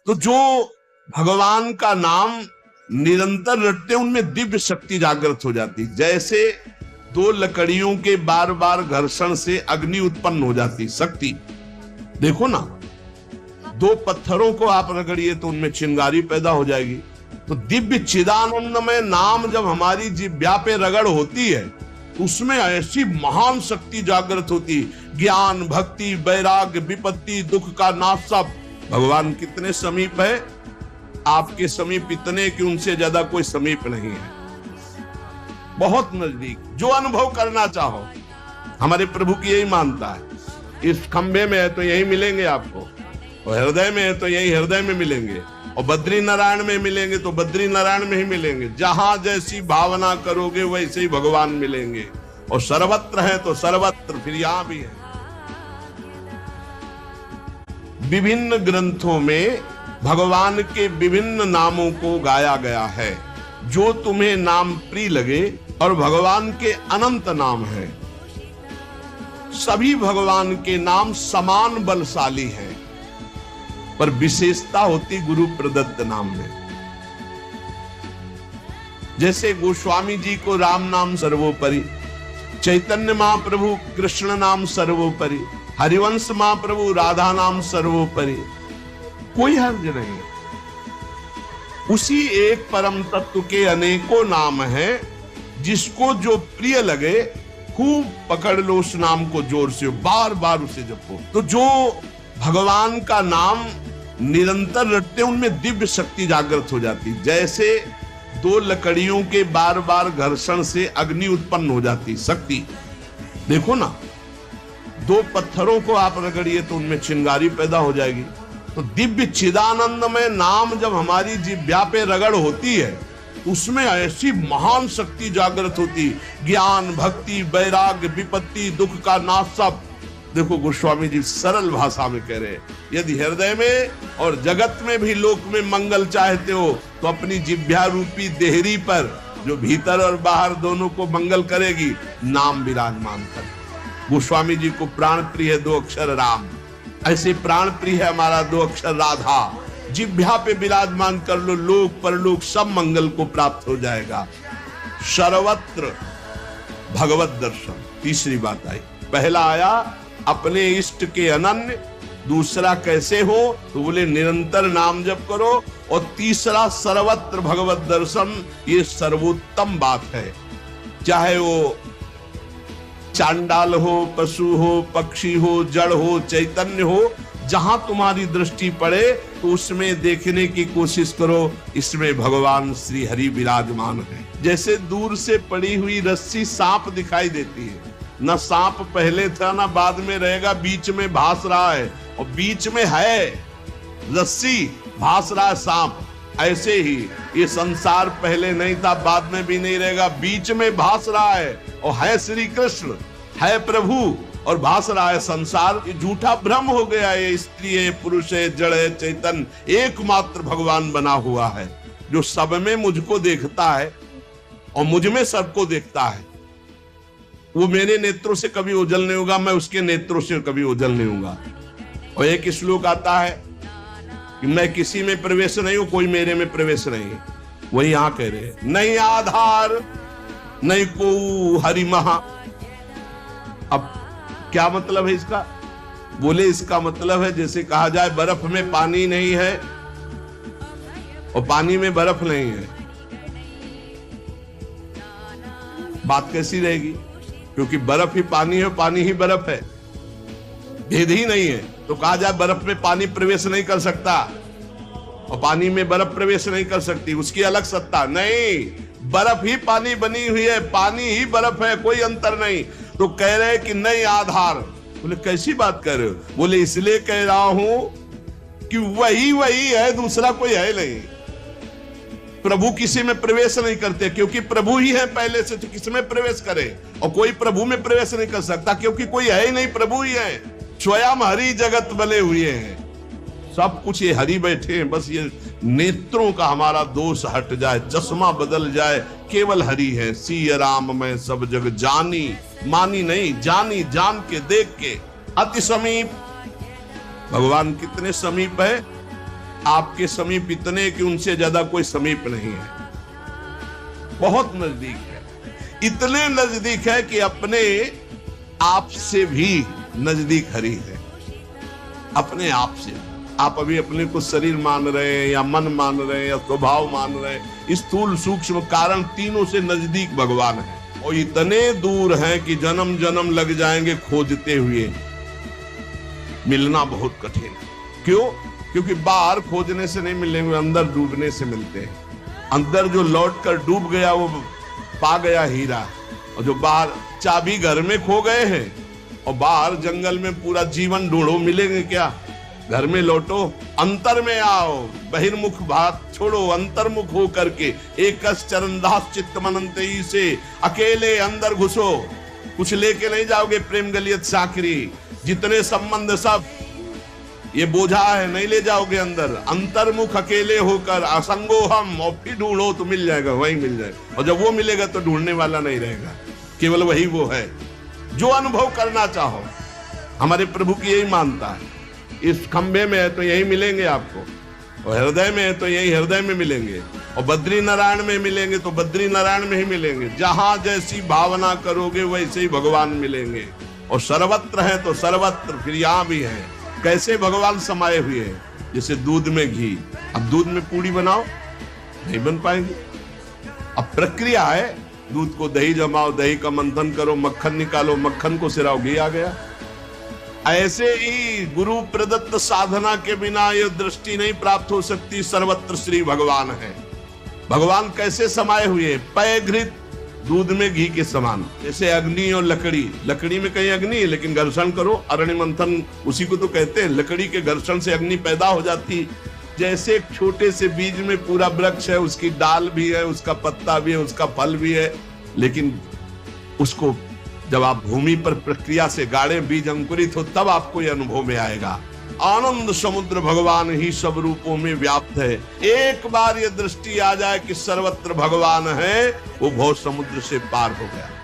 तो जो भगवान का नाम निरंतर रटते उनमें दिव्य शक्ति जागृत हो जाती, जैसे दो लकड़ियों के बार बार घर्षण से अग्नि उत्पन्न हो जाती शक्ति। देखो ना, दो पत्थरों को आप रगड़िए तो उनमें चिंगारी पैदा हो जाएगी। तो दिव्य चिदानंदमय नाम जब हमारी जिह्वा पे रगड़ होती है तो उसमें ऐसी महान शक्ति जागृत होती, ज्ञान, भक्ति, वैराग्य, विपत्ति, दुख का नाश सब। भगवान कितने समीप है, आपके समीप इतने कि उनसे ज्यादा कोई समीप नहीं है, बहुत नजदीक। जो अनुभव करना चाहो, हमारे प्रभु की यही मानता है। इस खंभे में है तो यही मिलेंगे आपको, और हृदय में है तो यही हृदय में मिलेंगे, और बद्री नारायण में मिलेंगे तो बद्री नारायण में ही मिलेंगे। जहां जैसी भावना करोगे वैसे ही भगवान मिलेंगे, और सर्वत्र है तो सर्वत्र फिर यहां भी है। विभिन्न ग्रंथों में भगवान के विभिन्न नामों को गाया गया है। जो तुम्हें नाम प्रिय लगे, और भगवान के अनंत नाम हैं। सभी भगवान के नाम समान बलशाली हैं, पर विशेषता होती गुरु प्रदत्त नाम में। जैसे गोस्वामी जी को राम नाम सर्वोपरि, चैतन्य महाप्रभु कृष्ण नाम सर्वोपरि, हरिवंश महाप्रभु राधा नाम सर्वोपरि, कोई हर्ज नहीं। उसी एक परम तत्व के अनेकों नाम हैं, जिसको जो प्रिय लगे खूब पकड़ लो उस नाम को जोर से, बार बार उसे जपो। तो जो भगवान का नाम निरंतर रटते उनमें दिव्य शक्ति जागृत हो जाती, जैसे दो लकड़ियों के बार बार घर्षण से अग्नि उत्पन्न हो जाती शक्ति। देखो ना, दो पत्थरों को आप रगड़िए तो उनमें चिंगारी पैदा हो जाएगी। तो दिव्य चिदानंदमय नाम जब हमारी जिह्वा पे रगड़ होती है उसमें ऐसी महान शक्ति जागृत होती, ज्ञान, भक्ति, वैराग्य, विपत्ति, दुख का नाश सब। देखो गोस्वामी जी सरल भाषा में कह रहे हैं, यदि हृदय में और जगत में भी लोक में मंगल चाहते हो तो अपनी जिह्वा रूपी देहरी पर, जो भीतर और बाहर दोनों को मंगल करेगी, नाम विराजमान कर। गोस्वामी जी को प्राण प्रिय है 2 अक्षर राम, ऐसे प्राण प्रिय है हमारा 2 अक्षर राधा। जिह्वा पे विराजमान कर लो, लोक परलोक सब मंगल को प्राप्त हो जाएगा। सर्वत्र भगवत दर्शन। तीसरी बात आई, पहला आया अपने इष्ट के अनन्य, दूसरा कैसे हो तो बोले निरंतर नाम जप करो, और तीसरा सर्वत्र भगवत दर्शन। ये सर्वोत्तम बात है, चाहे वो चांडाल हो, पशु हो, पक्षी हो, जड़ हो, चैतन्य हो, जहां तुम्हारी दृष्टि पड़े तो उसमें देखने की कोशिश करो, इसमें भगवान श्री हरि विराजमान है। जैसे दूर से पड़ी हुई रस्सी सांप दिखाई देती है, न सांप पहले था न बाद में रहेगा, बीच में भास रहा है, और बीच में है रस्सी, भास रहा है सांप। ऐसे ही ये संसार पहले नहीं था, बाद में भी नहीं रहेगा, बीच में भास रहा है, और है श्री कृष्ण, है प्रभु, और भास रहा है संसार। ये झूठा भ्रम हो गया है, स्त्री है, पुरुष है, जड़ है, चैतन्य, एकमात्र भगवान बना हुआ है, जो सब में मुझको देखता है और मुझ में सबको देखता है। वो मेरे नेत्रों से कभी ओझल नहीं होगा, मैं उसके नेत्रों से कभी ओझल नहीं होगा। और एक श्लोक आता है कि मैं किसी में प्रवेश नहीं हूं, कोई मेरे में प्रवेश नहीं। वही यहां कह रहे हैं, नहीं आधार नहीं को हरि महा। अब क्या मतलब है इसका? बोले इसका मतलब है जैसे कहा जाए बर्फ में पानी नहीं है और पानी में बर्फ नहीं है, बात कैसी रहेगी? क्योंकि बर्फ ही पानी है, पानी ही बर्फ है, भेद ही नहीं है। तो कहा जाए बर्फ में पानी प्रवेश नहीं कर सकता और पानी में बर्फ प्रवेश नहीं कर सकती, उसकी अलग सत्ता नहीं, बर्फ ही पानी बनी हुई है, पानी ही बर्फ है, कोई अंतर नहीं। तो कह रहे कि नहीं आधार। बोले कैसी बात कर रहे हो? बोले इसलिए कह रहा हूं कि वही वही है, दूसरा कोई है नहीं। प्रभु किसी में प्रवेश नहीं करते, क्योंकि प्रभु ही है पहले से, तो किसमें प्रवेश करे? और कोई प्रभु में प्रवेश नहीं कर सकता, क्योंकि कोई है ही नहीं, प्रभु ही है। स्वयं हरि जगत बने हुए हैं, सब कुछ ये हरि बैठे हैं। बस ये नेत्रों का हमारा दोष हट जाए, चश्मा बदल जाए, केवल हरि है। सिय राम मैं सब जग जानी, मानी नहीं, जानी, जान के, देख के। अति समीप, भगवान कितने समीप है, आपके समीप इतने कि उनसे ज्यादा कोई समीप नहीं है, बहुत नजदीक है। इतने नजदीक है कि अपने आप से भी नजदीक हरि है। अपने आप से आप अभी अपने को शरीर मान रहे हैं या मन मान रहे हैं या स्वभाव मान रहे हैं, स्थूल सूक्ष्म कारण तीनों से नजदीक भगवान है। और इतने दूर हैं कि जन्म जन्म लग जाएंगे खोजते हुए, मिलना बहुत कठिन है। क्यों? क्योंकि बाहर खोजने से नहीं मिलेंगे, अंदर डूबने से मिलते हैं। अंदर जो लौट कर डूब गया वो पा गया हीरा, और जो बाहर चाबी घर में खो गए हैं और बाहर जंगल में पूरा जीवन ढूंढो, मिलेंगे क्या? घर में लौटो, अंतर में आओ, बहिर्मुख बात छोड़ो, अंतर्मुख हो करके एक चरणदास चित्त मनंते से अकेले अंदर घुसो। कुछ लेके नहीं जाओगे प्रेम गलियत साकरी, जितने संबंध सब ये बोझा है नहीं ले जाओगे अंदर। अंतर्मुख अकेले होकर असंगो हम, और फिर ढूंढो तो मिल जाएगा, वही मिल जाएगा। और जब वो मिलेगा तो ढूंढने वाला नहीं रहेगा, केवल वही वो है जो अनुभव करना चाहो। हमारे प्रभु की यही मानता है, इस खंबे में है तो यही मिलेंगे आपको, और हृदय में है तो यही हृदय में मिलेंगे, और बद्री नारायण में मिलेंगे तो बद्री नारायण में ही मिलेंगे। जहां जैसी भावना करोगे वैसे ही भगवान मिलेंगे। और सर्वत्र है तो सर्वत्र फिर यहां भी है। कैसे भगवान समाये हुए हैं? जैसे दूध में घी। अब दूध में पूड़ी बनाओ, नहीं बन पाएंगे। अब प्रक्रिया है, दूध को दही जमाओ, दही का मंथन करो, मक्खन निकालो, मक्खन को सिराओ, घी आ गया। ऐसे ही गुरु प्रदत्त साधना के बिना ये दृष्टि नहीं प्राप्त हो सकती। सर्वत्र श्री भगवान है। भगवान कैसे समाये हुए? पय घृत, दूध में घी के समान। जैसे अग्नि और लकड़ी, लकड़ी में कहीं अग्नि है लेकिन घर्षण करो, अरण्य मंथन उसी को तो कहते हैं। लकड़ी के घर्षण से अग्नि पैदा हो जाती। जैसे एक छोटे से बीज में पूरा वृक्ष है, उसकी डाल भी है, उसका पत्ता भी है, उसका फल भी है, लेकिन उसको जब आप भूमि पर प्रक्रिया से गाड़े, बीज अंकुरित हो, तब आपको यह अनुभव में आएगा। आनंद समुद्र भगवान ही सब रूपों में व्याप्त है। एक बार ये दृष्टि आ जाए कि सर्वत्र भगवान है, वो भव समुद्र से पार हो गया।